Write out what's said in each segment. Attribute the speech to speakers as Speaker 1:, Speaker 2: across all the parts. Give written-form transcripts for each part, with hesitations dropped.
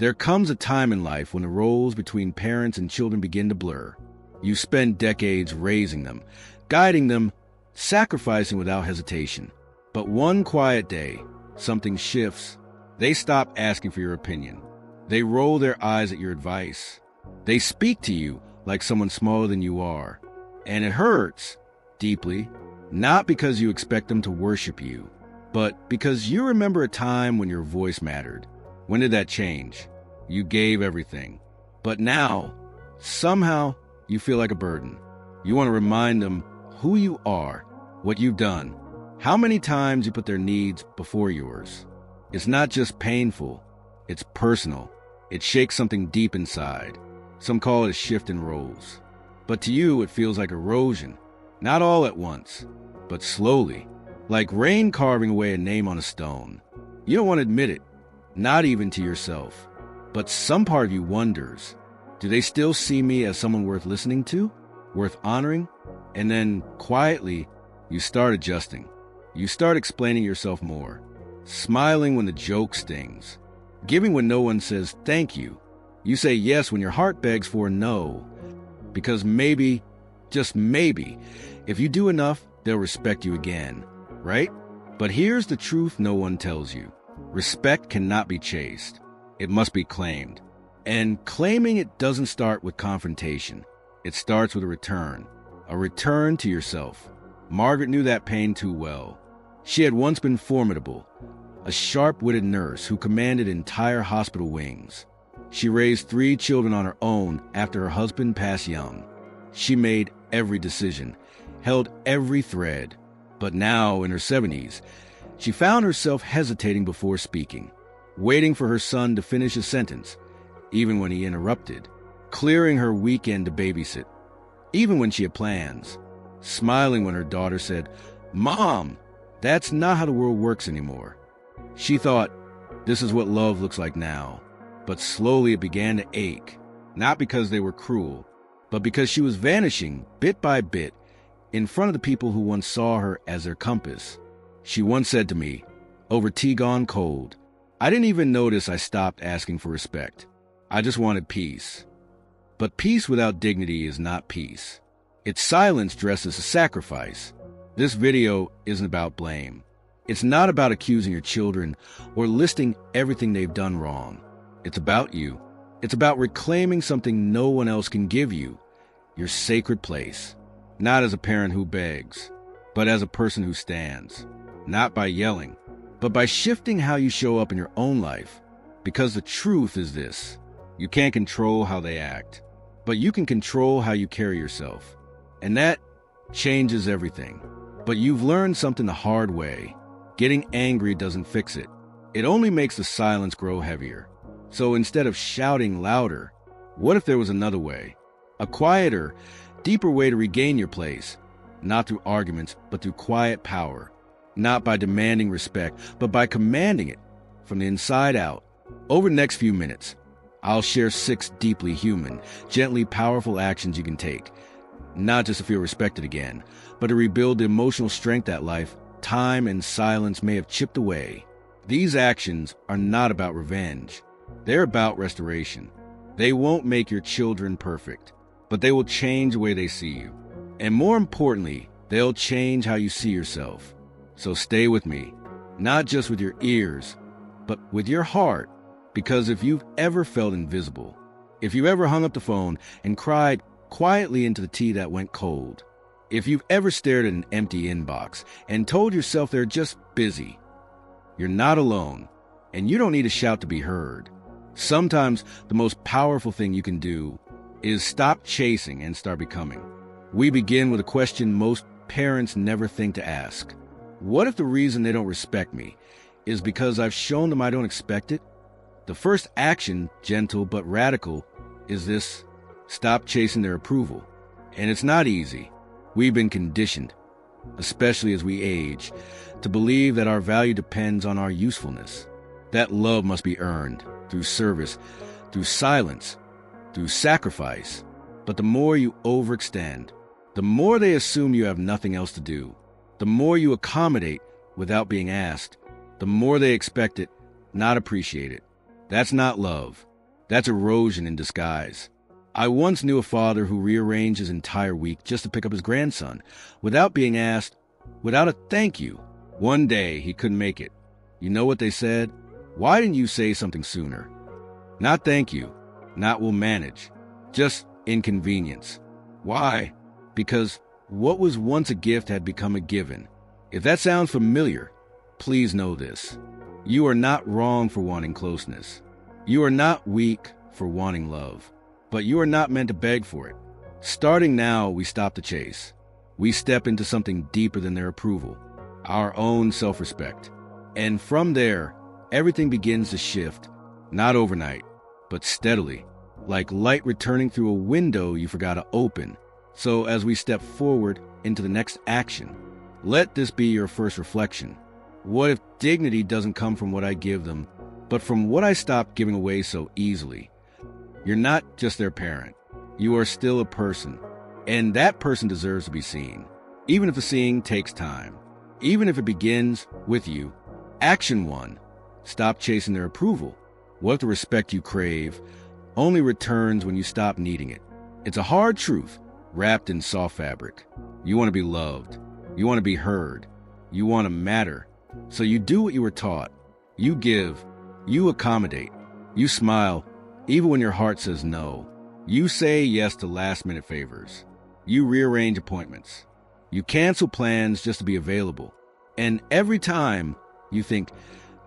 Speaker 1: There comes a time in life when the roles between parents and children begin to blur. You spend decades raising them, guiding them, sacrificing without hesitation. But one quiet day, something shifts. They stop asking for your opinion. They roll their eyes at your advice. They speak to you like someone smaller than you are. And it hurts deeply, not because you expect them to worship you, but because you remember a time when your voice mattered. When did that change? You gave everything. But now, somehow, you feel like a burden. You want to remind them who you are, what you've done, how many times you put their needs before yours. It's not just painful, it's personal. It shakes something deep inside. Some call it a shift in roles. But to you, it feels like erosion. Not all at once, but slowly, like rain carving away a name on a stone. You don't want to admit it, not even to yourself. But some part of you wonders, do they still see me as someone worth listening to, worth honoring? And then, quietly, you start adjusting. You start explaining yourself more, smiling when the joke stings, giving when no one says thank you. You say yes when your heart begs for a no, because maybe, just maybe, if you do enough, they'll respect you again, right? But here's the truth no one tells you. Respect cannot be chased. It must be claimed. And claiming it doesn't start with confrontation. It starts with a return to yourself. Margaret knew that pain too well. She had once been formidable, a sharp-witted nurse who commanded entire hospital wings. She raised 3 children on her own after her husband passed young. She made every decision, held every thread. But now, in her 70s, she found herself hesitating before speaking, waiting for her son to finish a sentence, even when he interrupted, clearing her weekend to babysit, even when she had plans, smiling when her daughter said, "Mom, that's not how the world works anymore." She thought, this is what love looks like now. But slowly it began to ache, not because they were cruel, but because she was vanishing, bit by bit, in front of the people who once saw her as their compass. She once said to me, over tea gone cold, "I didn't even notice I stopped asking for respect. I just wanted peace." But peace without dignity is not peace. It's silence dressed as a sacrifice. This video isn't about blame. It's not about accusing your children or listing everything they've done wrong. It's about you. It's about reclaiming something no one else can give you, your sacred place. Not as a parent who begs, but as a person who stands. Not by yelling, but by shifting how you show up in your own life. Because the truth is this: you can't control how they act, but you can control how you carry yourself. And that changes everything. But you've learned something the hard way. Getting angry doesn't fix it. It only makes the silence grow heavier. So instead of shouting louder, what if there was another way? A quieter, deeper way to regain your place. Not through arguments, but through quiet power. Not by demanding respect, but by commanding it from the inside out. Over the next few minutes, I'll share 6 deeply human, gently powerful actions you can take. Not just to feel respected again, but to rebuild the emotional strength that life, time, and silence may have chipped away. These actions are not about revenge. They're about restoration. They won't make your children perfect, but they will change the way they see you. And more importantly, they'll change how you see yourself. So stay with me, not just with your ears, but with your heart. Because if you've ever felt invisible, if you ever hung up the phone and cried quietly into the tea that went cold, if you've ever stared at an empty inbox and told yourself they're just busy, you're not alone, and you don't need to shout to be heard. Sometimes the most powerful thing you can do is stop chasing and start becoming. We begin with a question most parents never think to ask. What if the reason they don't respect me is because I've shown them I don't expect it? The first action, gentle but radical, is this: stop chasing their approval. And it's not easy. We've been conditioned, especially as we age, to believe that our value depends on our usefulness. That love must be earned through service, through silence, through sacrifice. But the more you overextend, the more they assume you have nothing else to do. The more you accommodate without being asked, the more they expect it, not appreciate it. That's not love. That's erosion in disguise. I once knew a father who rearranged his entire week just to pick up his grandson, without being asked, without a thank you. One day, he couldn't make it. You know what they said? Why didn't you say something sooner? Not thank you, not we'll manage, just inconvenience. Why? Because what was once a gift had become a given. If that sounds familiar, please know this. You are not wrong for wanting closeness. You are not weak for wanting love. But you are not meant to beg for it. Starting now, we stop the chase. We step into something deeper than their approval, our own self-respect. And from there, everything begins to shift, not overnight, but steadily, like light returning through a window you forgot to open. So as we step forward into the next action, let this be your first reflection. What if dignity doesn't come from what I give them, but from what I stopped giving away so easily? You're not just their parent. You are still a person. And that person deserves to be seen. Even if the seeing takes time. Even if it begins with you. Action 1. Stop chasing their approval. What if the respect you crave only returns when you stop needing it? It's a hard truth wrapped in soft fabric. You want to be loved. You want to be heard. You want to matter. So you do what you were taught. You give. You accommodate. You smile. Even when your heart says no, you say yes to last-minute favors. You rearrange appointments. You cancel plans just to be available. And every time you think,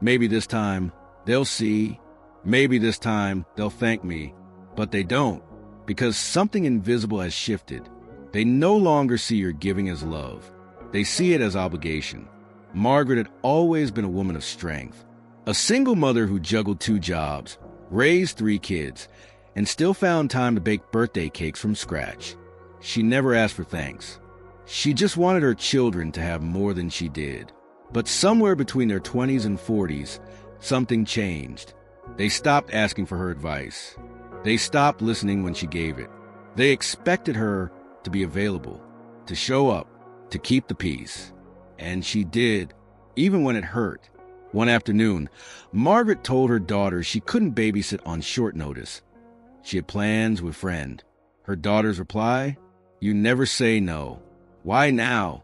Speaker 1: maybe this time they'll see, maybe this time they'll thank me, but they don't, because something invisible has shifted. They no longer see your giving as love. They see it as obligation. Margaret had always been a woman of strength, a single mother who juggled 2 jobs, raised 3 kids, and still found time to bake birthday cakes from scratch. She never asked for thanks. She just wanted her children to have more than she did. But somewhere between their 20s and 40s, something changed. They stopped asking for her advice. They stopped listening when she gave it. They expected her to be available, to show up, to keep the peace. And she did, even when it hurt. One afternoon, Margaret told her daughter she couldn't babysit on short notice. She had plans with a friend. Her daughter's reply? You never say no. Why now?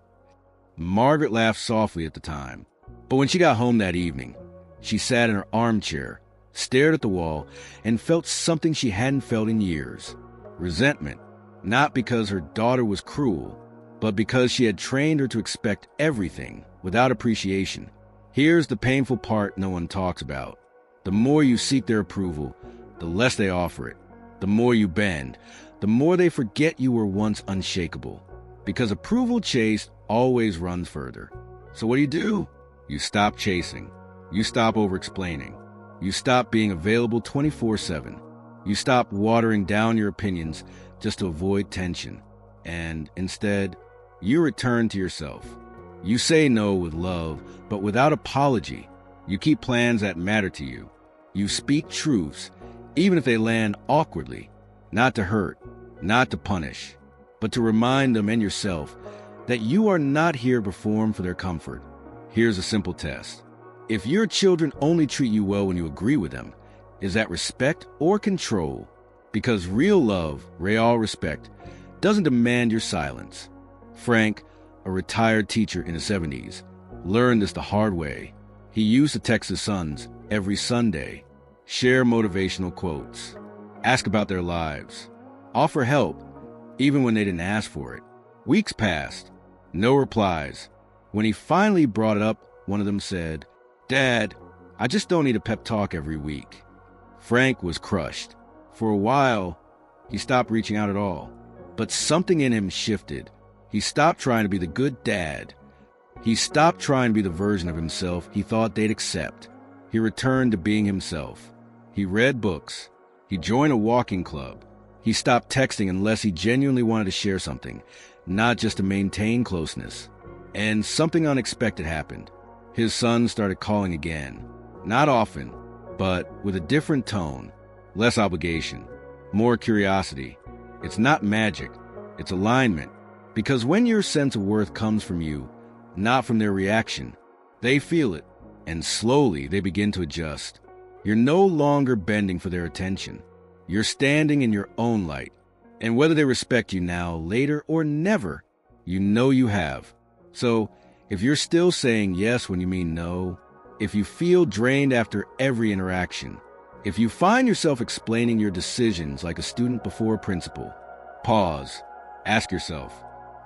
Speaker 1: Margaret laughed softly at the time. But when she got home that evening, she sat in her armchair, stared at the wall, and felt something she hadn't felt in years. Resentment. Not because her daughter was cruel, but because she had trained her to expect everything without appreciation. Here's the painful part no one talks about. The more you seek their approval, the less they offer it. The more you bend, the more they forget you were once unshakable. Because approval chased always runs further. So what do? You stop chasing. You stop over-explaining. You stop being available 24/7. You stop watering down your opinions just to avoid tension. And instead, you return to yourself. You say no with love, but without apology. You keep plans that matter to you. You speak truths, even if they land awkwardly, not to hurt, not to punish, but to remind them and yourself that you are not here to perform for their comfort. Here's a simple test. If your children only treat you well when you agree with them, is that respect or control? Because real love, real respect, doesn't demand your silence. Frank, a retired teacher in the 70s, learned this the hard way. He used to text his sons every Sunday, share motivational quotes, ask about their lives, offer help, even when they didn't ask for it. Weeks passed, no replies. When he finally brought it up, one of them said, "Dad, I just don't need a pep talk every week." Frank was crushed. For a while, he stopped reaching out at all. But something in him shifted. He stopped trying to be the good dad. He stopped trying to be the version of himself he thought they'd accept. He returned to being himself. He read books. He joined a walking club. He stopped texting unless he genuinely wanted to share something, not just to maintain closeness. And something unexpected happened. His son started calling again. Not often, but with a different tone. Less obligation. More curiosity. It's not magic. It's alignment. Because when your sense of worth comes from you, not from their reaction, they feel it, and slowly they begin to adjust. You're no longer bending for their attention. You're standing in your own light. And whether they respect you now, later, or never, you know you have. So, if you're still saying yes when you mean no, if you feel drained after every interaction, if you find yourself explaining your decisions like a student before a principal, pause. Ask yourself,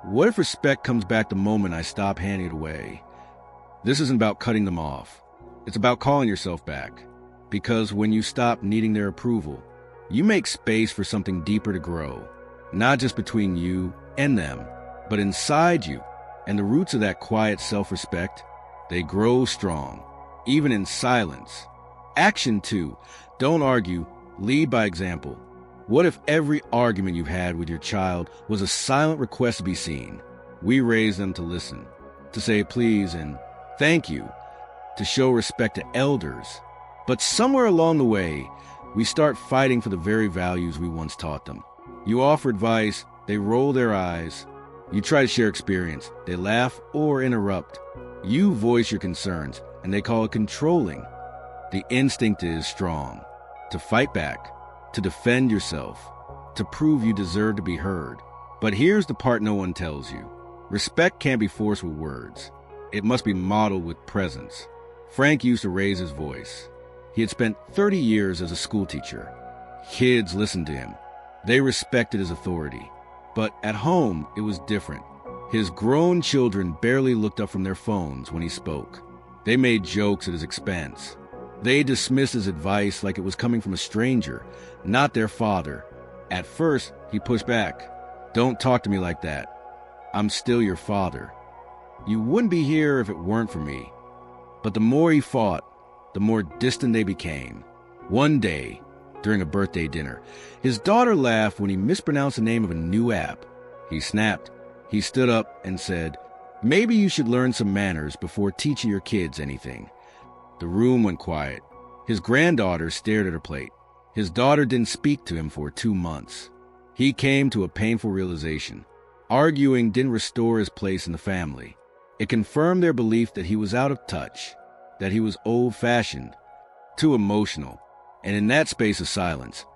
Speaker 1: what if respect comes back the moment I stop handing it away? This isn't about cutting them off. It's about calling yourself back. Because when you stop needing their approval, you make space for something deeper to grow, not just between you and them, but inside you. And the roots of that quiet self-respect, they grow strong, even in silence. Action 2. Don't argue, lead by example. What if every argument you've had with your child was a silent request to be seen? We raise them to listen, to say please and thank you, to show respect to elders. But somewhere along the way, we start fighting for the very values we once taught them. You offer advice, they roll their eyes. You try to share experience, they laugh or interrupt. You voice your concerns, and they call it controlling. The instinct is strong, to fight back, to defend yourself, to prove you deserve to be heard. But here's the part no one tells you. Respect can't be forced with words. It must be modeled with presence. Frank used to raise his voice. He had spent 30 years as a school teacher. Kids listened to him. They respected his authority. But at home, it was different. His grown children barely looked up from their phones when he spoke. They made jokes at his expense. They dismissed his advice like it was coming from a stranger, not their father. At first, he pushed back. Don't talk to me like that. I'm still your father. You wouldn't be here if it weren't for me. But the more he fought, the more distant they became. One day, during a birthday dinner, his daughter laughed when he mispronounced the name of a new app. He snapped. He stood up and said, "Maybe you should learn some manners before teaching your kids anything." The room went quiet. His granddaughter stared at her plate. His daughter didn't speak to him for 2 months. He came to a painful realization. Arguing didn't restore his place in the family. It confirmed their belief that he was out of touch, that he was old-fashioned, too emotional. And in that space of silence,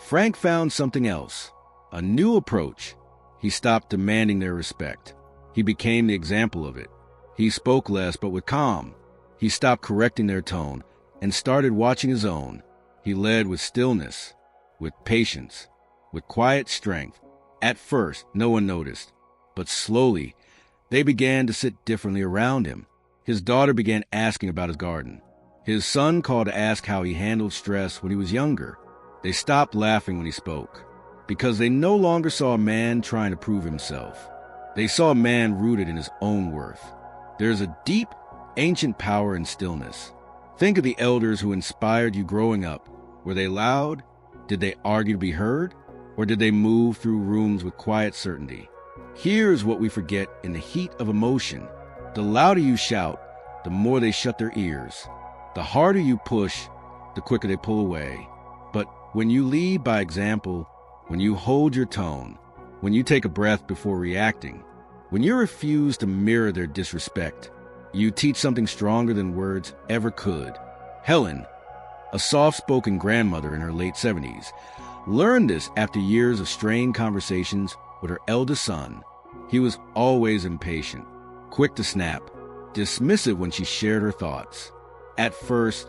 Speaker 1: Frank found something else, a new approach. He stopped demanding their respect. He became the example of it. He spoke less, but with calm. He stopped correcting their tone and started watching his own. He led with stillness, with patience, with quiet strength. At first, no one noticed, but slowly, they began to sit differently around him. His daughter began asking about his garden. His son called to ask how he handled stress when he was younger. They stopped laughing when he spoke, because they no longer saw a man trying to prove himself. They saw a man rooted in his own worth. There's a deep, ancient power in stillness. Think of the elders who inspired you growing up. Were they loud? Did they argue to be heard? Or did they move through rooms with quiet certainty? Here's what we forget in the heat of emotion. The louder you shout, the more they shut their ears. The harder you push, the quicker they pull away. But when you lead by example, when you hold your tone, when you take a breath before reacting, when you refuse to mirror their disrespect, you teach something stronger than words ever could. Helen, a soft-spoken grandmother in her late 70s, learned this after years of strained conversations with her eldest son. He was always impatient, quick to snap, dismissive when she shared her thoughts. At first,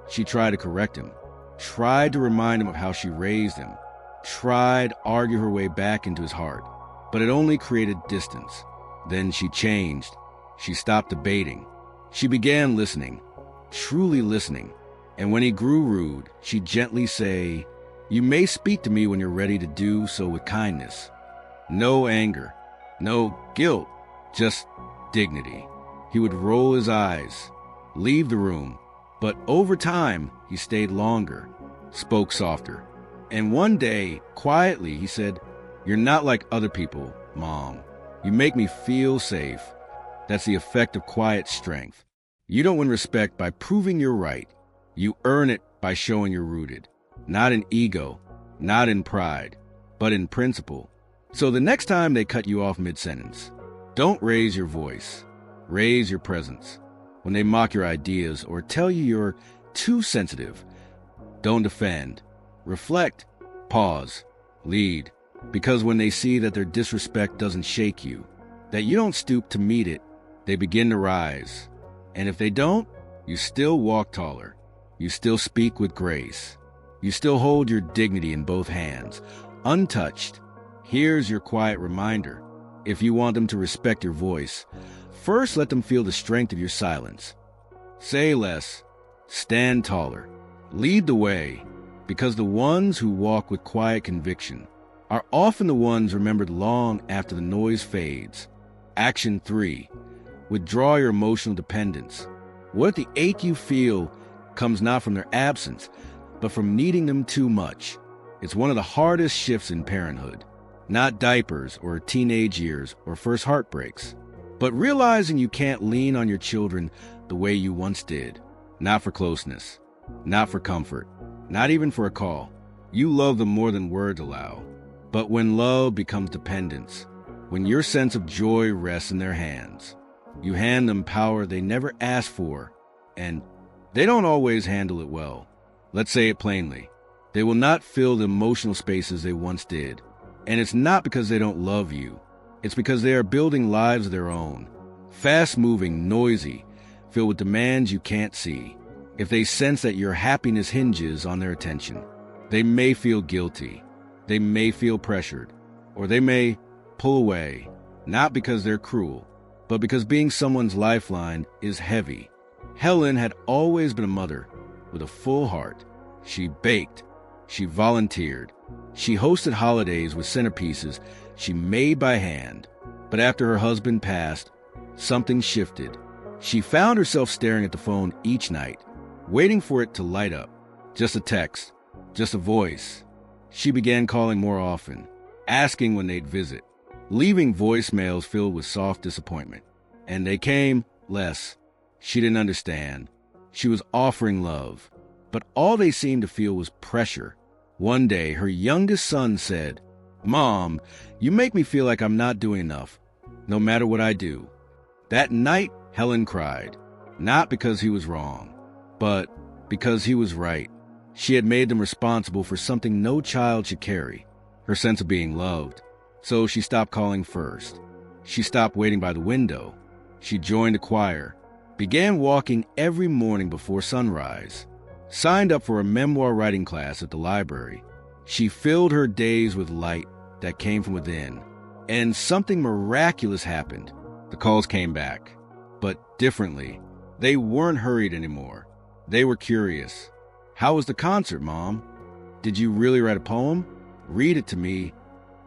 Speaker 1: she tried to correct him, tried to remind him of how she raised him, tried to argue her way back into his heart, but it only created distance. Then she changed. She stopped debating. She began listening, truly listening. And when he grew rude, she'd gently say, "You may speak to me when you're ready to do so with kindness." No anger, no guilt, just dignity. He would roll his eyes, leave the room, but over time, he stayed longer, spoke softer. And one day, quietly, he said, "You're not like other people, Mom. You make me feel safe." That's the effect of quiet strength. You don't win respect by proving you're right. You earn it by showing you're rooted, not in ego, not in pride, but in principle. So the next time they cut you off mid-sentence, don't raise your voice. Raise your presence. When they mock your ideas or tell you you're too sensitive, don't defend. Reflect Pause. Lead. Because when they see that their disrespect doesn't shake you, that you don't stoop to meet it, they begin to rise. And if they don't, you still walk taller. You still speak with grace. You still hold your dignity in both hands, untouched. Here's your quiet reminder. If you want them to respect your voice, first let them feel the strength of your silence. Say less. Stand taller. Lead the way. Because the ones who walk with quiet conviction are often the ones remembered long after the noise fades. Action 3. Withdraw your emotional dependence. What if the ache you feel comes not from their absence, but from needing them too much? It's one of the hardest shifts in parenthood. Not diapers or teenage years or first heartbreaks, but realizing you can't lean on your children the way you once did. Not for closeness, not for comfort, not even for a call. You love them more than words allow. But when love becomes dependence, when your sense of joy rests in their hands, you hand them power they never asked for, and they don't always handle it well. Let's say it plainly. They will not fill the emotional spaces they once did. And it's not because they don't love you. It's because they are building lives of their own. Fast-moving, noisy, filled with demands you can't see. If they sense that your happiness hinges on their attention, they may feel guilty. They may feel pressured. Or they may pull away, not because they're cruel, but because being someone's lifeline is heavy. Helen had always been a mother with a full heart. She baked. She volunteered. She hosted holidays with centerpieces she made by hand. But after her husband passed, something shifted. She found herself staring at the phone each night, waiting for it to light up. Just a text, just a voice. She began calling more often, asking when they'd visit, leaving voicemails filled with soft disappointment. And they came less. She didn't understand. She was offering love, but all they seemed to feel was pressure. One day, her youngest son said, "Mom, you make me feel like I'm not doing enough, no matter what I do." That night, Helen cried, not because he was wrong, but because he was right. She had made them responsible for something no child should carry, her sense of being loved. So she stopped calling first. She stopped waiting by the window. She joined a choir, began walking every morning before sunrise, signed up for a memoir writing class at the library. She filled her days with light that came from within. And something miraculous happened. The calls came back, but differently. They weren't hurried anymore. They were curious. "How was the concert, Mom? Did you really write a poem? Read it to me."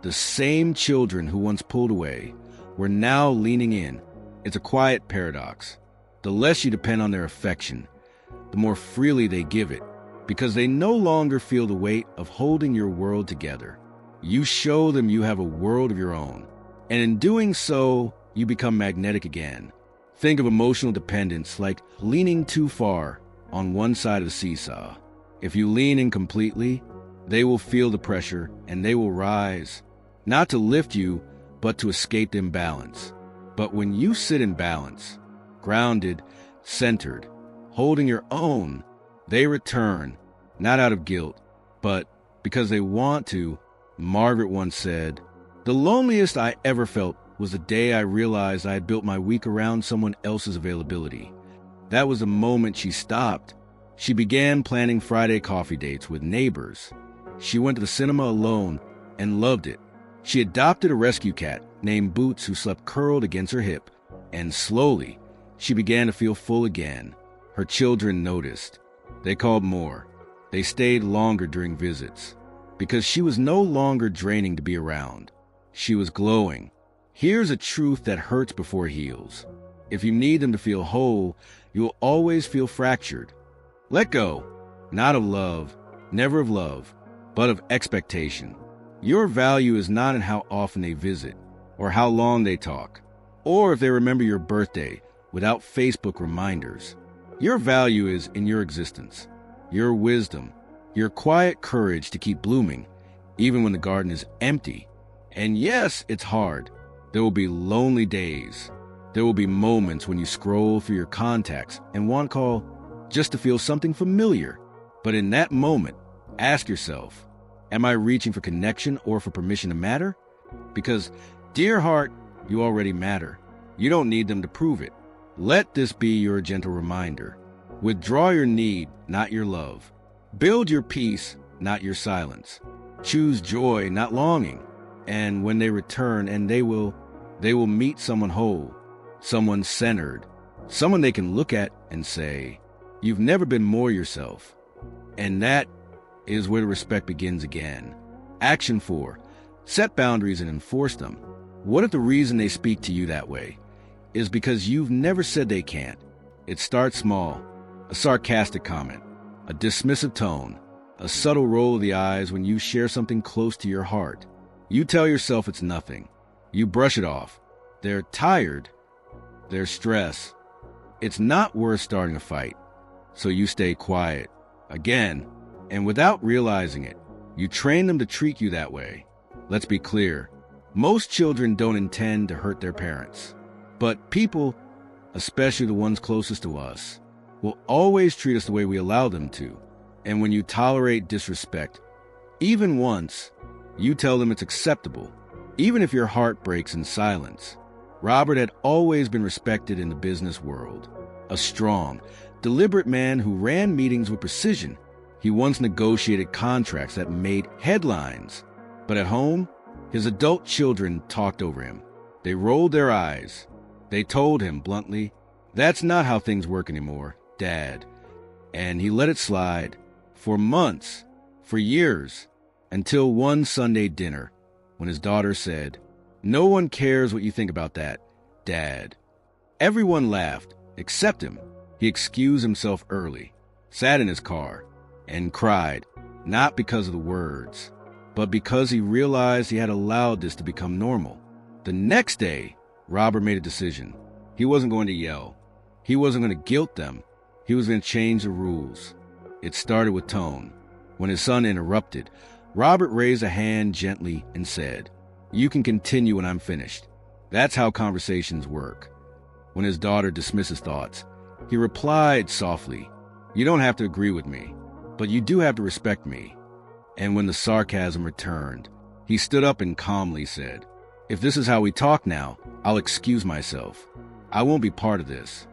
Speaker 1: The same children who once pulled away were now leaning in. It's a quiet paradox. The less you depend on their affection, the more freely they give it, because they no longer feel the weight of holding your world together. You show them you have a world of your own, and in doing so, you become magnetic again. Think of emotional dependence like leaning too far on one side of the seesaw. If you lean in completely, they will feel the pressure and they will rise, not to lift you, but to escape the imbalance. But when you sit in balance, grounded, centered, holding your own, they return, not out of guilt, but because they want to. Margaret once said, "The loneliest I ever felt was the day I realized I had built my week around someone else's availability." That was the moment she stopped. She began planning Friday coffee dates with neighbors. She went to the cinema alone and loved it. She adopted a rescue cat named Boots who slept curled against her hip, and slowly, she began to feel full again. Her children noticed. They called more. They stayed longer during visits, because she was no longer draining to be around. She was glowing. Here's a truth that hurts before it heals. If you need them to feel whole, you'll always feel fractured. Let go, not of love, never of love, but of expectation. Your value is not in how often they visit, or how long they talk, or if they remember your birthday without Facebook reminders. Your value is in your existence, your wisdom, your quiet courage to keep blooming, even when the garden is empty. And yes, it's hard. There will be lonely days. There will be moments when you scroll through your contacts and want to call just to feel something familiar. But in that moment, ask yourself, Am I reaching for connection or for permission to matter? Because, dear heart, you already matter. You don't need them to prove it. Let this be your gentle reminder. Withdraw your need, not your love. Build your peace, not your silence. Choose joy, not longing. And when they return, and they will meet someone whole, someone centered, someone they can look at and say, "You've never been more yourself." And that is where the respect begins again. Action 4. Set boundaries and enforce them. What if the reason they speak to you that way is because you've never said they can't? It starts small. A sarcastic comment, a dismissive tone, a subtle roll of the eyes when you share something close to your heart. You tell yourself it's nothing. You brush it off. They're tired. They're stressed. It's not worth starting a fight. So you stay quiet. Again, and without realizing it, you train them to treat you that way. Let's be clear. Most children don't intend to hurt their parents. But people, especially the ones closest to us, will always treat us the way we allow them to. And when you tolerate disrespect, even once, you tell them it's acceptable, even if your heart breaks in silence. Robert had always been respected in the business world. A strong, deliberate man who ran meetings with precision. He once negotiated contracts that made headlines. But at home, his adult children talked over him. They rolled their eyes. They told him bluntly, "That's not how things work anymore, Dad." And he let it slide for months, for years, until one Sunday dinner when his daughter said, "No one cares what you think about that, Dad." Everyone laughed, except him. He excused himself early, sat in his car, and cried, not because of the words, but because he realized he had allowed this to become normal. The next day, Robert made a decision. He wasn't going to yell. He wasn't going to guilt them. He was going to change the rules. It started with tone. When his son interrupted, Robert raised a hand gently and said, "You can continue when I'm finished." That's how conversations work. When his daughter dismissed his thoughts, he replied softly, "You don't have to agree with me, but you do have to respect me." And when the sarcasm returned, he stood up and calmly said, "If this is how we talk now, I'll excuse myself. I won't be part of this."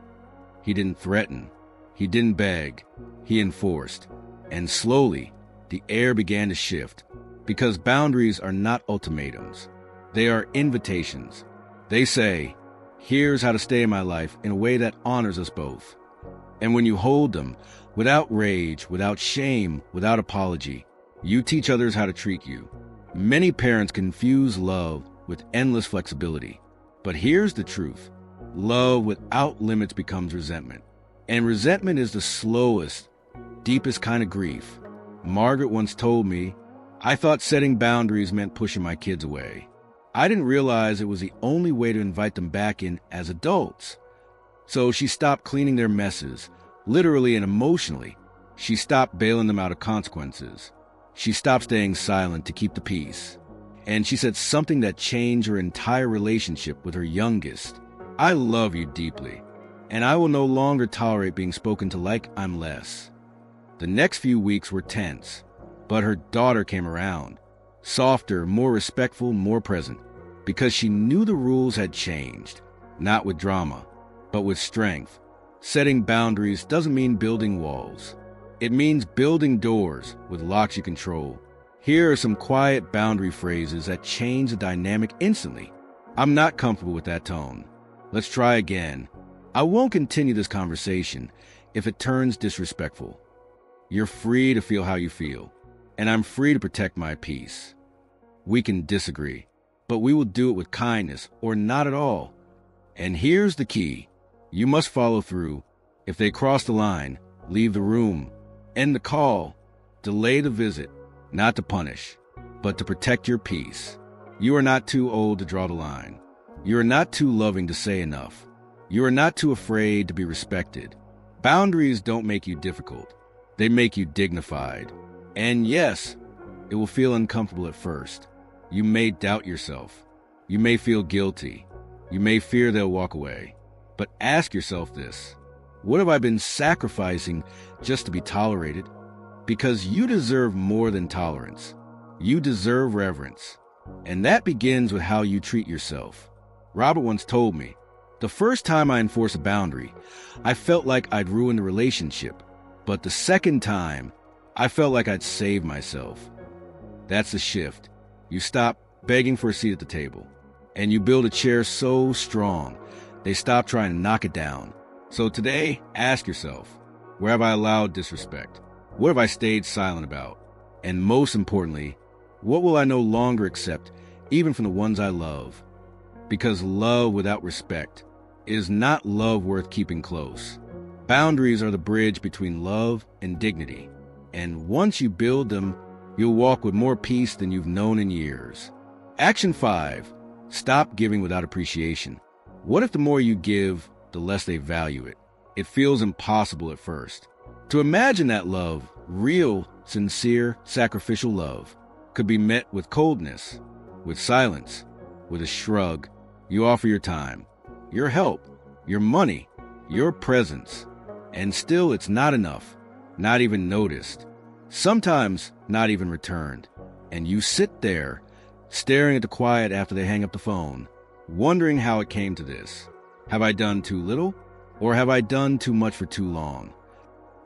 Speaker 1: He didn't threaten. He didn't beg. He enforced. And slowly, the air began to shift, because boundaries are not ultimatums. They are invitations. They say, "Here's how to stay in my life in a way that honors us both." And when you hold them, without rage, without shame, without apology, you teach others how to treat you. Many parents confuse love with endless flexibility. But here's the truth. Love without limits becomes resentment. And resentment is the slowest, deepest kind of grief. Margaret once told me, "I thought setting boundaries meant pushing my kids away. I didn't realize it was the only way to invite them back in as adults." So she stopped cleaning their messes, literally and emotionally. She stopped bailing them out of consequences. She stopped staying silent to keep the peace. And she said something that changed her entire relationship with her youngest. "I love you deeply, and I will no longer tolerate being spoken to like I'm less." The next few weeks were tense, but her daughter came around, softer, more respectful, more present, because she knew the rules had changed, not with drama, but with strength. Setting boundaries doesn't mean building walls. It means building doors with locks you control. Here are some quiet boundary phrases that change the dynamic instantly. "I'm not comfortable with that tone. Let's try again. I won't continue this conversation if it turns disrespectful. You're free to feel how you feel, and I'm free to protect my peace. We can disagree, but we will do it with kindness or not at all. And here's the key. You must follow through. If they cross the line, leave the room, end the call, delay the visit, not to punish, but to protect your peace. You are not too old to draw the line. You are not too loving to say enough. You are not too afraid to be respected. Boundaries don't make you difficult. They make you dignified. And yes, it will feel uncomfortable at first. You may doubt yourself. You may feel guilty. You may fear they'll walk away. But ask yourself this: what have I been sacrificing just to be tolerated? Because you deserve more than tolerance. You deserve reverence. And that begins with how you treat yourself. Robert once told me, the first time I enforced a boundary, I felt like I'd ruined the relationship. But the second time, I felt like I'd saved myself. That's the shift. You stop begging for a seat at the table, and you build a chair so strong, they stop trying to knock it down. So today, ask yourself, where have I allowed disrespect? What have I stayed silent about? And most importantly, what will I no longer accept, even from the ones I love? Because love without respect is not love worth keeping close. Boundaries are the bridge between love and dignity. And once you build them, you'll walk with more peace than you've known in years. Action 5. Stop giving without appreciation. What if the more you give, the less they value it? It feels impossible at first. To imagine that love, real, sincere, sacrificial love, could be met with coldness, with silence, with a shrug. You offer your time, your help, your money, your presence, and still it's not enough, not even noticed, sometimes not even returned. And you sit there, staring at the quiet after they hang up the phone, wondering how it came to this. Have I done too little, or have I done too much for too long?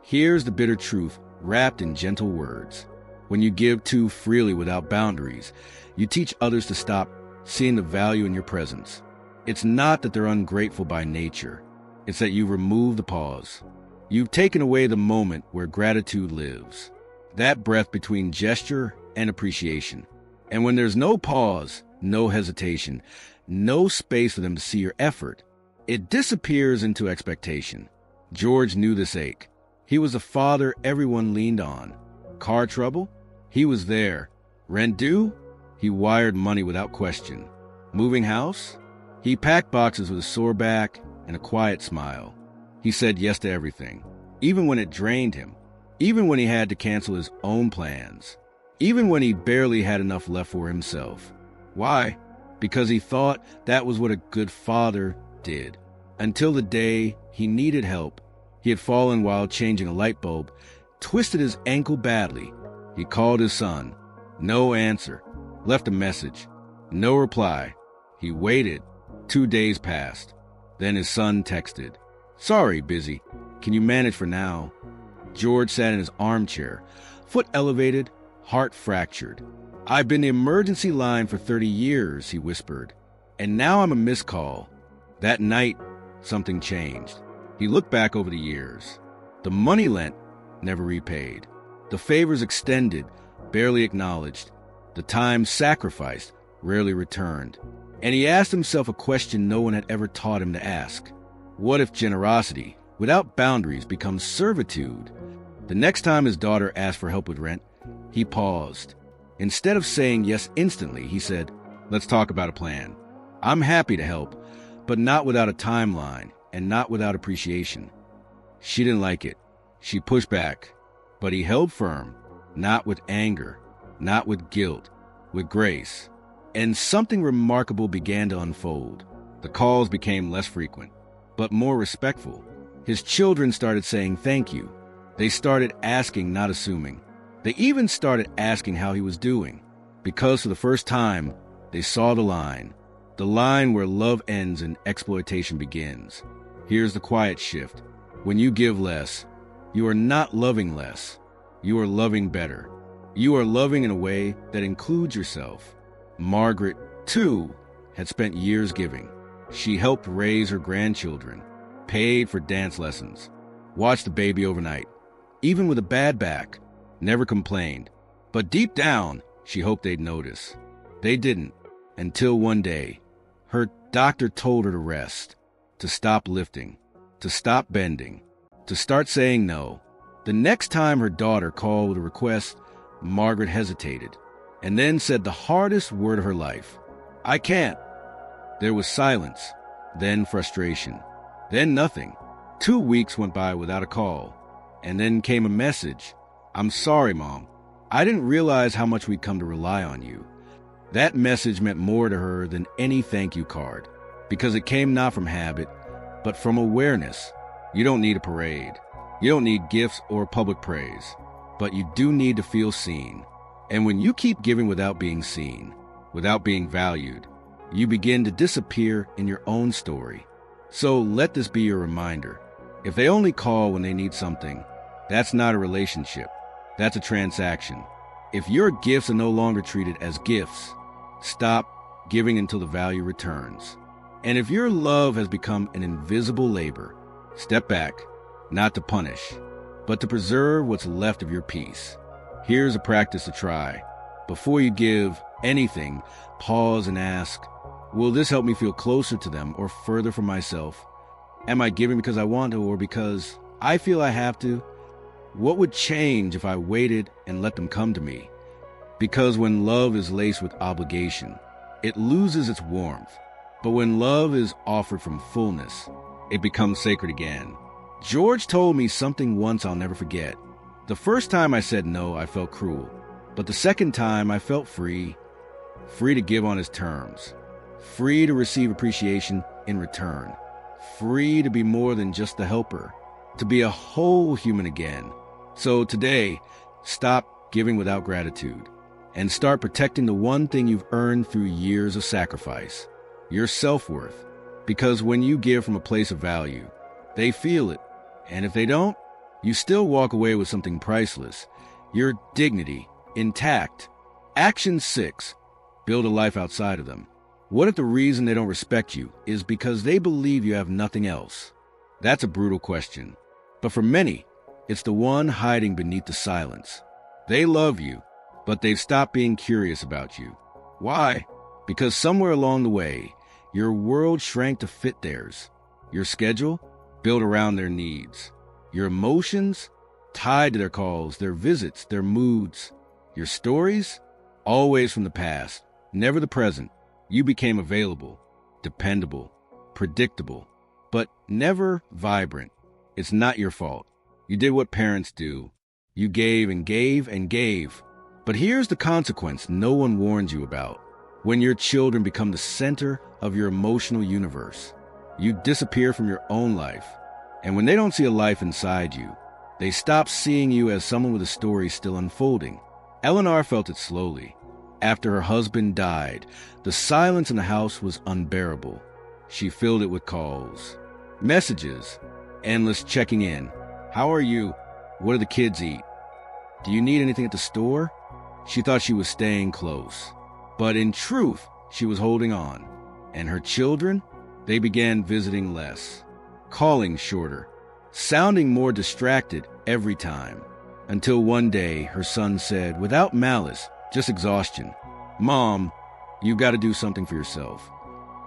Speaker 1: Here's the bitter truth wrapped in gentle words. When you give too freely without boundaries, you teach others to stop seeing the value in your presence. It's not that they're ungrateful by nature. It's that you've removed the pause. You've taken away the moment where gratitude lives. That breath between gesture and appreciation. And when there's no pause, no hesitation, no space for them to see your effort, it disappears into expectation. George knew this ache. He was the father everyone leaned on. Car trouble? He was there. Rent due? He wired money without question. Moving house? He packed boxes with a sore back and a quiet smile. He said yes to everything, even when it drained him, even when he had to cancel his own plans, even when he barely had enough left for himself. Why? Because he thought that was what a good father did. Until the day he needed help. He had fallen while changing a light bulb, twisted his ankle badly. He called his son. No answer. Left a message. No reply. He waited. 2 days passed. Then his son texted. Sorry, busy. Can you manage for now? George sat in his armchair, foot elevated, heart fractured. I've been the emergency line for 30 years, he whispered. And now I'm a missed call. That night, something changed. He looked back over the years. The money lent, never repaid. The favors extended, barely acknowledged. The time sacrificed, rarely returned. And he asked himself a question no one had ever taught him to ask. What if generosity, without boundaries, becomes servitude? The next time his daughter asked for help with rent, he paused. Instead of saying yes instantly, he said, let's talk about a plan. I'm happy to help, but not without a timeline and not without appreciation. She didn't like it. She pushed back, but he held firm, not with anger, not with guilt, with grace. And something remarkable began to unfold. The calls became less frequent, but more respectful. His children started saying thank you. They started asking, not assuming. They even started asking how he was doing, because for the first time, they saw the line where love ends and exploitation begins. Here's the quiet shift. When you give less, you are not loving less. You are loving better. You are loving in a way that includes yourself. Margaret, too, had spent years giving. She helped raise her grandchildren, paid for dance lessons, watched the baby overnight, even with a bad back, never complained. But deep down, she hoped they'd notice. They didn't, until one day, her doctor told her to rest, to stop lifting, to stop bending, to start saying no. The next time her daughter called with a request, Margaret hesitated, and then said the hardest word of her life. I can't. There was silence, then frustration, then nothing. 2 weeks went by without a call, and then came a message. I'm sorry, Mom. I didn't realize how much we'd come to rely on you. That message meant more to her than any thank you card, because it came not from habit, but from awareness. You don't need a parade. You don't need gifts or public praise, but you do need to feel seen. And when you keep giving without being seen, without being valued, you begin to disappear in your own story. So let this be your reminder. If they only call when they need something, that's not a relationship. That's a transaction. If your gifts are no longer treated as gifts, stop giving until the value returns. And if your love has become an invisible labor, step back, not to punish, but to preserve what's left of your peace. Here's a practice to try. Before you give anything, pause and ask, will this help me feel closer to them or further from myself? Am I giving because I want to or because I feel I have to? What would change if I waited and let them come to me? Because when love is laced with obligation, it loses its warmth. But when love is offered from fullness, it becomes sacred again. George told me something once I'll never forget. The first time I said no, I felt cruel. But the second time, I felt free. Free to give on his terms. Free to receive appreciation in return. Free to be more than just the helper. To be a whole human again. So today, stop giving without gratitude. And start protecting the one thing you've earned through years of sacrifice. Your self-worth. Because when you give from a place of value, they feel it. And if they don't, you still walk away with something priceless. Your dignity, intact. Action 6. Build a life outside of them. What if the reason they don't respect you is because they believe you have nothing else? That's a brutal question. But for many, it's the one hiding beneath the silence. They love you, but they've stopped being curious about you. Why? Because somewhere along the way, your world shrank to fit theirs. Your schedule built around their needs. Your emotions tied to their calls, their visits, their moods. Your stories always from the past, never the present. You became available, dependable, predictable, but never vibrant. It's not your fault. You did what parents do. You gave and gave and gave. But here's the consequence no one warns you about. When your children become the center of your emotional universe, you disappear from your own life. And when they don't see a life inside you, they stop seeing you as someone with a story still unfolding. Eleanor felt it slowly. After her husband died, the silence in the house was unbearable. She filled it with calls, messages, endless checking in. How are you? What do the kids eat? Do you need anything at the store? She thought she was staying close. But in truth, she was holding on. And her children? They began visiting less, calling shorter, sounding more distracted every time. Until one day, her son said, without malice, just exhaustion, "Mom, you got to do something for yourself."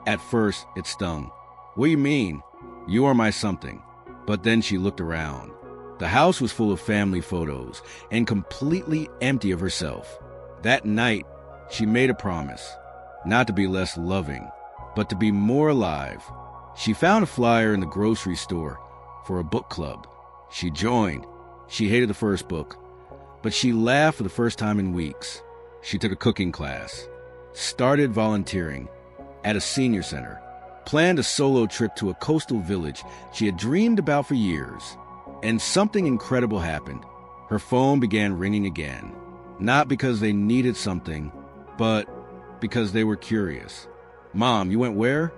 Speaker 1: At first, it stung. "What do you mean? You are my something." But then she looked around. The house was full of family photos and completely empty of herself. That night, she made a promise, not to be less loving, but to be more alive. She found a flyer in the grocery store for a book club. She joined. She hated the first book, but she laughed for the first time in weeks. She took a cooking class, started volunteering at a senior center, planned a solo trip to a coastal village she had dreamed about for years. And something incredible happened. Her phone began ringing again, not because they needed something, but because they were curious. "Mom, you went where?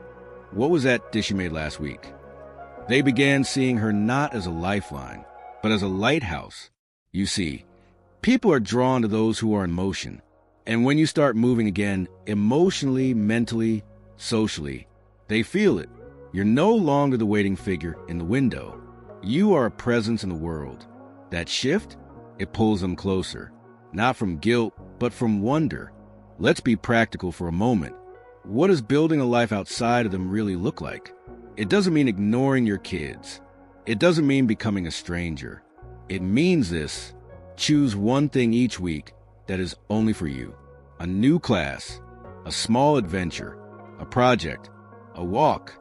Speaker 1: What was that dish you made last week?" They began seeing her not as a lifeline, but as a lighthouse. You see, people are drawn to those who are in motion. And when you start moving again, emotionally, mentally, socially, they feel it. You're no longer the waiting figure in the window. You are a presence in the world. That shift, it pulls them closer. Not from guilt, but from wonder. Let's be practical for a moment. What does building a life outside of them really look like? It doesn't mean ignoring your kids. It doesn't mean becoming a stranger. It means this: choose one thing each week that is only for you. A new class, a small adventure, a project, a walk.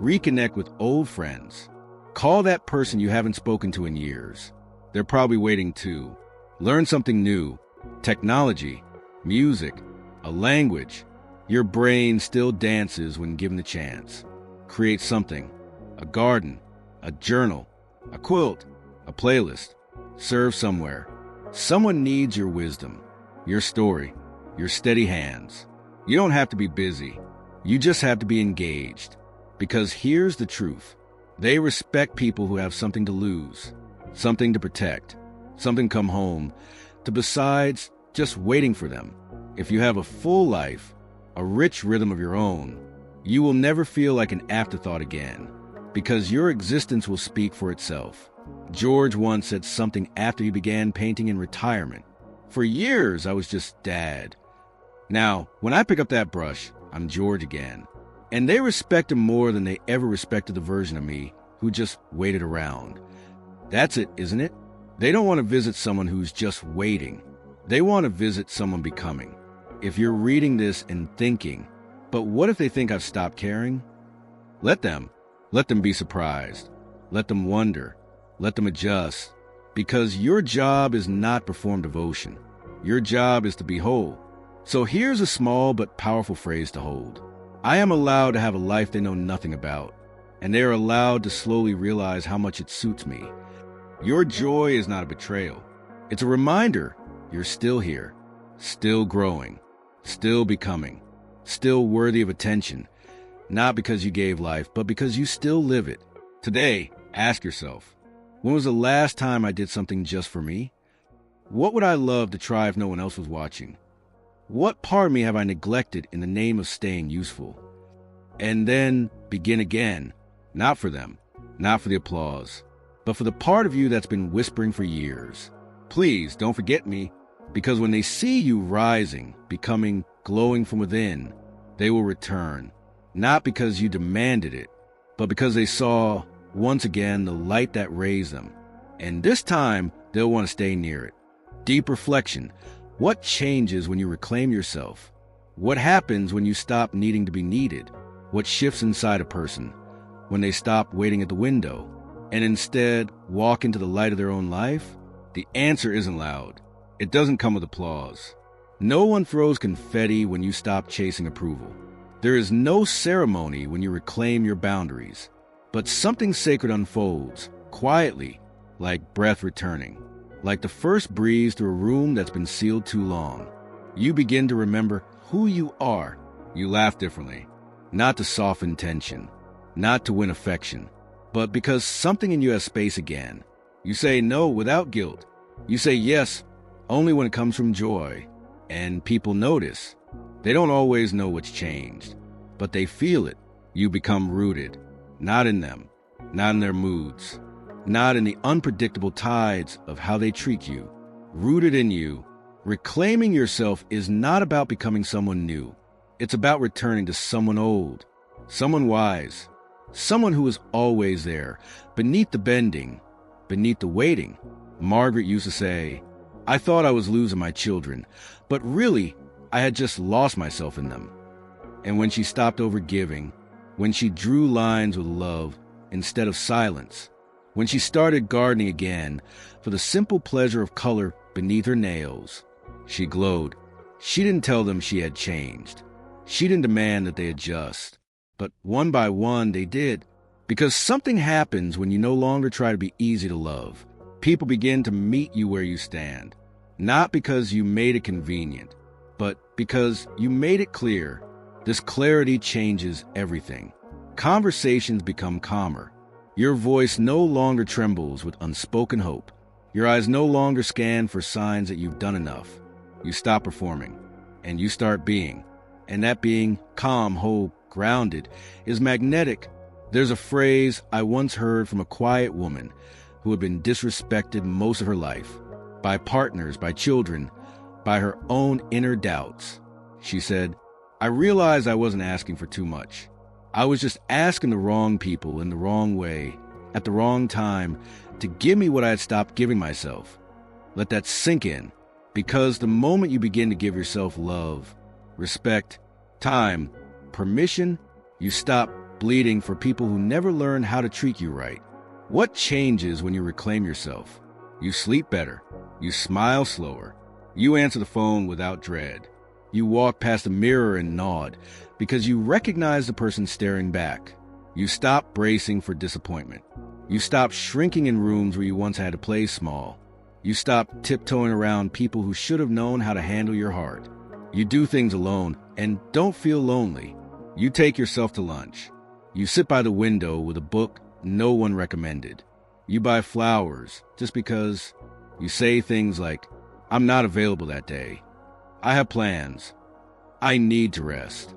Speaker 1: Reconnect with old friends. Call that person you haven't spoken to in years. They're probably waiting too. Learn something new. Technology, music, a language. Your brain still dances when given the chance. Create something. A garden, a journal, a quilt, a playlist. Serve somewhere. Someone needs your wisdom. your story, your steady hands. You don't have to be busy. You just have to be engaged. Because here's the truth. They respect people who have something to lose, something to protect, something to come home to besides just waiting for them. If you have a full life, a rich rhythm of your own, you will never feel like an afterthought again, because your existence will speak for itself. George once said something after he began painting in retirement. For years, I was just Dad. Now, when I pick up that brush, I'm George again. And they respect him more than they ever respected the version of me who just waited around. That's it, isn't it? They don't want to visit someone who's just waiting. They want to visit someone becoming. If you're reading this and thinking, but what if they think I've stopped caring? Let them be surprised. Let them wonder. Let them adjust. Because your job is not perform devotion. Your job is to be whole. So here's a small but powerful phrase to hold. I am allowed to have a life they know nothing about, and they are allowed to slowly realize how much it suits me. Your joy is not a betrayal. It's a reminder you're still here, still growing, still becoming, still worthy of attention, not because you gave life, but because you still live it. Today, ask yourself, when was the last time I did something just for me? What would I love to try if no one else was watching? What part of me have I neglected in the name of staying useful? And then begin again, not for them, not for the applause, but for the part of you that's been whispering for years. Please don't forget me, because when they see you rising, becoming, glowing from within, they will return, not because you demanded it, but because they saw, once again, the light that raised them. And this time, they'll want to stay near it. Deep reflection. What changes when you reclaim yourself? What happens when you stop needing to be needed? What shifts inside a person when they stop waiting at the window and instead walk into the light of their own life? The answer isn't loud. It doesn't come with applause. No one throws confetti when you stop chasing approval. There is no ceremony when you reclaim your boundaries. But something sacred unfolds, quietly, like breath returning. Like the first breeze through a room that's been sealed too long. You begin to remember who you are. You laugh differently, not to soften tension, not to win affection, but because something in you has space again. You say no without guilt. You say yes only when it comes from joy. And people notice. They don't always know what's changed, but they feel it. You become rooted, not in them, not in their moods, not in the unpredictable tides of how they treat you. Rooted in you, reclaiming yourself is not about becoming someone new. It's about returning to someone old, someone wise, someone who is always there, beneath the bending, beneath the waiting. Margaret used to say, I thought I was losing my children, but really, I had just lost myself in them. And when she stopped overgiving, when she drew lines with love instead of silence, when she started gardening again for the simple pleasure of color beneath her nails, she glowed. She didn't tell them she had changed. She didn't demand that they adjust. But one by one, they did. Because something happens when you no longer try to be easy to love. People begin to meet you where you stand. Not because you made it convenient, but because you made it clear. This clarity changes everything. Conversations become calmer. Your voice no longer trembles with unspoken hope. Your eyes no longer scan for signs that you've done enough. You stop performing, and you start being. And that being, calm, whole, grounded, is magnetic. There's a phrase I once heard from a quiet woman who had been disrespected most of her life, by partners, by children, by her own inner doubts. She said, I realized I wasn't asking for too much. I was just asking the wrong people in the wrong way, at the wrong time, to give me what I had stopped giving myself. Let that sink in, because the moment you begin to give yourself love, respect, time, permission, you stop bleeding for people who never learned how to treat you right. What changes when you reclaim yourself? You sleep better. You smile slower. You answer the phone without dread. You walk past a mirror and nod because you recognize the person staring back. You stop bracing for disappointment. You stop shrinking in rooms where you once had to play small. You stop tiptoeing around people who should have known how to handle your heart. You do things alone and don't feel lonely. You take yourself to lunch. You sit by the window with a book no one recommended. You buy flowers just because. You say things like, "I'm not available that day. I have plans. I need to rest."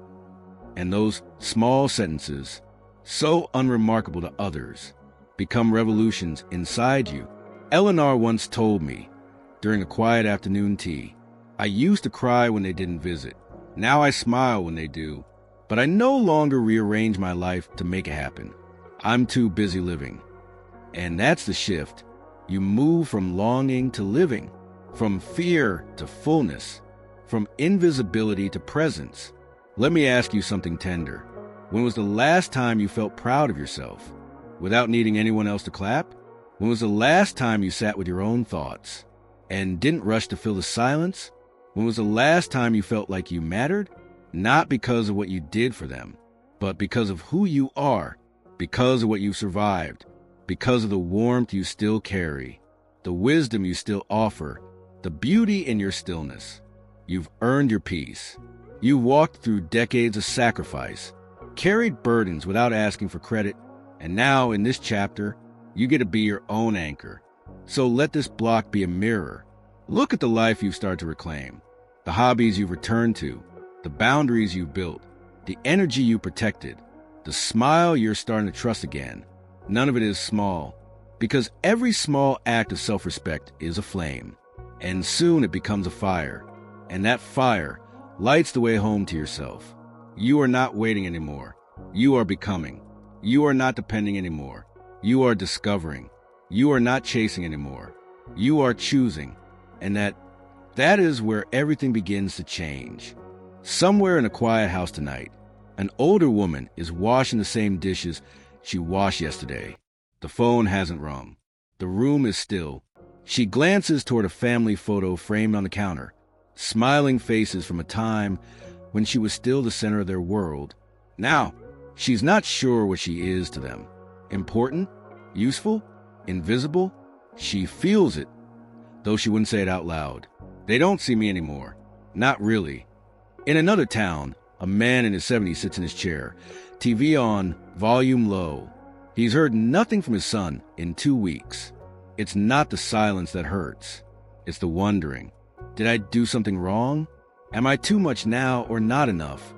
Speaker 1: And those small sentences, so unremarkable to others, become revolutions inside you. Eleanor once told me, during a quiet afternoon tea, "I used to cry when they didn't visit. Now I smile when they do. But I no longer rearrange my life to make it happen. I'm too busy living." And that's the shift. You move from longing to living, from fear to fullness, from invisibility to presence. Let me ask you something tender. When was the last time you felt proud of yourself without needing anyone else to clap? When was the last time you sat with your own thoughts and didn't rush to fill the silence? When was the last time you felt like you mattered? Not because of what you did for them, but because of who you are, because of what you've survived, because of the warmth you still carry, the wisdom you still offer, the beauty in your stillness. You've earned your peace. You walked through decades of sacrifice, carried burdens without asking for credit, and now in this chapter, you get to be your own anchor. So let this block be a mirror. Look at the life you've started to reclaim, the hobbies you've returned to, the boundaries you've built, the energy you protected, the smile you're starting to trust again. None of it is small, because every small act of self-respect is a flame, and soon it becomes a fire, and that fire lights the way home to yourself. You are not waiting anymore. You are becoming. You are not depending anymore. You are discovering. You are not chasing anymore. You are choosing, and that is where everything begins to change. Somewhere in a quiet house tonight, an older woman is washing the same dishes she washed yesterday. The phone hasn't rung. The room is still. She glances toward a family photo framed on the counter, smiling faces from a time when she was still the center of their world. Now, she's not sure what she is to them. Important? Useful? Invisible? She feels it, though she wouldn't say it out loud. They don't see me anymore. Not really. In another town, a man in his 70s sits in his chair, TV on, volume low. He's heard nothing from his son in 2 weeks. It's not the silence that hurts. It's the wondering. Did I do something wrong? Am I too much now or not enough?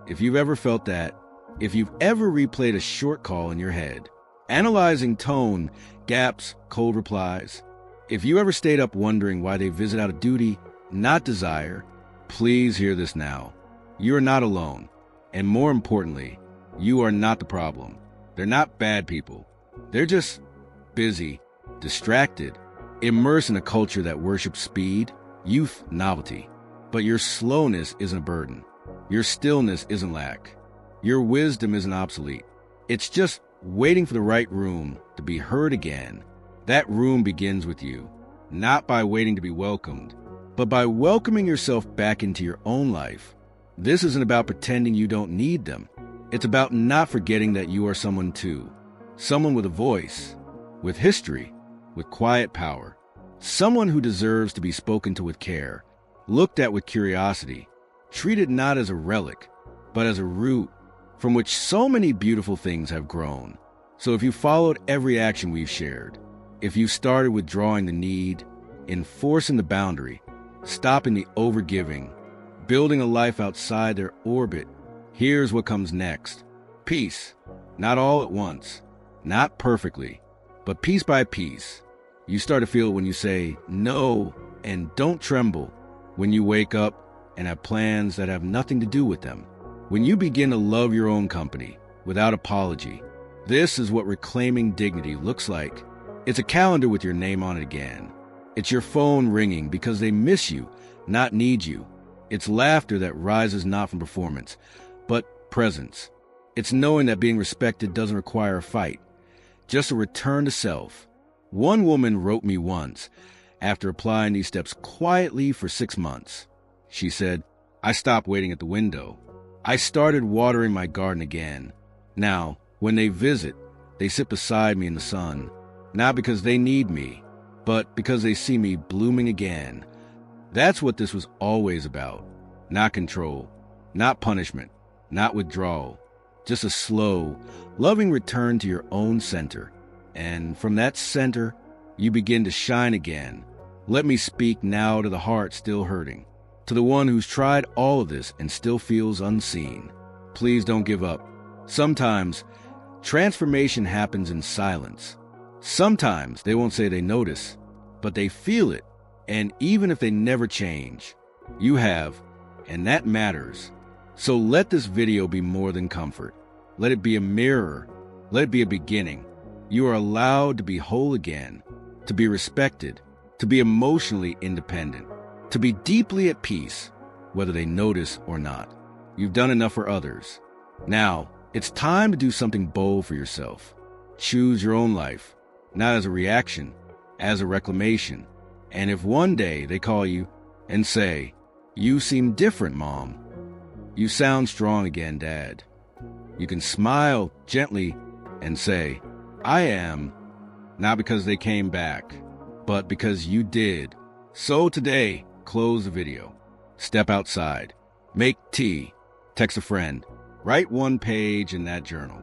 Speaker 1: If you've ever felt that, if you've ever replayed a short call in your head, analyzing tone, gaps, cold replies, if you ever stayed up wondering why they visit out of duty, not desire, please hear this now. You are not alone. And more importantly, you are not the problem. They're not bad people. They're just busy, distracted, immersed in a culture that worships speed, youth, novelty. But your slowness isn't a burden. Your stillness isn't lack. Your wisdom isn't obsolete. It's just waiting for the right room to be heard again. That room begins with you, not by waiting to be welcomed, but by welcoming yourself back into your own life. This isn't about pretending you don't need them. It's about not forgetting that you are someone too. Someone with a voice, with history, with quiet power. Someone who deserves to be spoken to with care, looked at with curiosity, treated not as a relic, but as a root from which so many beautiful things have grown. So if you followed every action we've shared, if you started withdrawing the need, enforcing the boundary, stopping the overgiving, building a life outside their orbit, here's what comes next. Peace. Not all at once. Not perfectly. But piece by piece. You start to feel it when you say no and don't tremble. When you wake up and have plans that have nothing to do with them. When you begin to love your own company without apology. This is what reclaiming dignity looks like. It's a calendar with your name on it again. It's your phone ringing because they miss you, not need you. It's laughter that rises not from performance, but presence. It's knowing that being respected doesn't require a fight, just a return to self. One woman wrote me once, after applying these steps quietly for 6 months. She said, "I stopped waiting at the window. I started watering my garden again. Now, when they visit, they sit beside me in the sun, not because they need me, but because they see me blooming again. That's what this was always about. Not control, not punishment, not withdrawal. Just a slow, loving return to your own center. And from that center, you begin to shine again. Let me speak now to the heart still hurting, to the one who's tried all of this and still feels unseen. Please don't give up. Sometimes, transformation happens in silence. Sometimes they won't say they notice, but they feel it. And even if they never change, you have, and that matters. So let this video be more than comfort. Let it be a mirror. Let it be a beginning. You are allowed to be whole again, to be respected, to be emotionally independent, to be deeply at peace, whether they notice or not. You've done enough for others. Now, it's time to do something bold for yourself. Choose your own life, not as a reaction, as a reclamation. And if one day they call you and say, "You seem different, Mom. You sound strong again, Dad," you can smile gently and say, "I am," not because they came back, but because you did. So today, close the video. Step outside. Make tea. Text a friend. Write one page in that journal.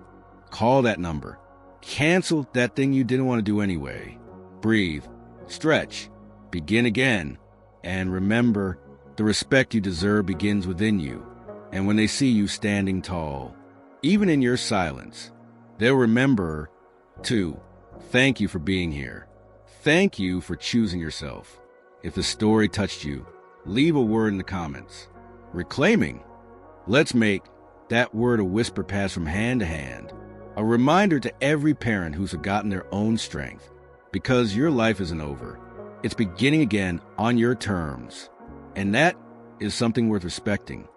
Speaker 1: Call that number. Cancel that thing you didn't want to do anyway. Breathe. Stretch. Begin again. And remember, the respect you deserve begins within you. And when they see you standing tall, even in your silence, they'll remember, too. Thank you for being here. Thank you for choosing yourself. If the story touched you, leave a word in the comments. Reclaiming. Let's make that word a whisper pass from hand to hand. A reminder to every parent who's forgotten their own strength. Because your life isn't over. It's beginning again on your terms. And that is something worth respecting.